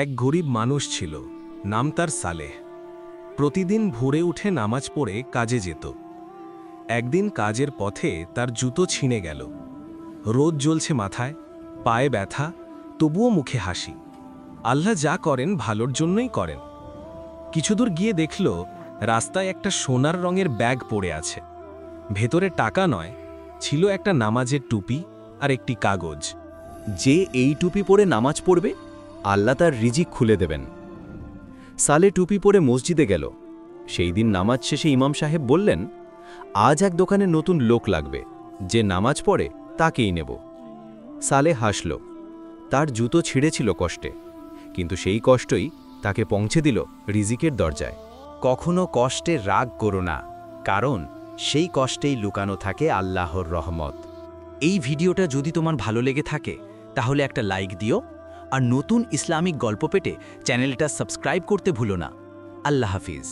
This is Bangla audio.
এক গরিব মানুষ ছিল, নাম তার সালেহ। প্রতিদিন ভোরে উঠে নামাজ পড়ে কাজে যেত। একদিন কাজের পথে তার জুতো ছিঁড়ে গেল। রোদ জ্বলছে মাথায়, পায়ে ব্যথা, তবুও মুখে হাসি। আল্লাহ যা করেন ভালোর জন্যই করেন। কিছুদূর গিয়ে দেখল রাস্তায় একটা সোনার রঙের ব্যাগ পড়ে আছে। ভেতরে টাকা নয়, ছিল একটা নামাজের টুপি আর একটি কাগজ। যে এই টুপি পরে নামাজ পড়বে, আল্লাহ তার রিজিক খুলে দেবেন। সালে টুপি পরে মসজিদে গেল। সেই দিন নামাজ শেষে ইমাম সাহেব বললেন, আজ এক দোকানে নতুন লোক লাগবে, যে নামাজ পড়ে তাকেই নেব। সালে হাসল। তার জুতো ছিঁড়েছিল কষ্টে, কিন্তু সেই কষ্টই তাকে পৌঁছে দিল রিজিকের দরজায়। কখনো কষ্টে রাগ করো না, কারণ সেই কষ্টেই লুকানো থাকে আল্লাহর রহমত। এই ভিডিওটা যদি তোমার ভালো লেগে থাকে তাহলে একটা লাইক দিও, আর নতুন ইসলামিক গল্প পেতে চ্যানেলটা সাবস্ক্রাইব করতে ভুলো না। আল্লাহ হাফিজ।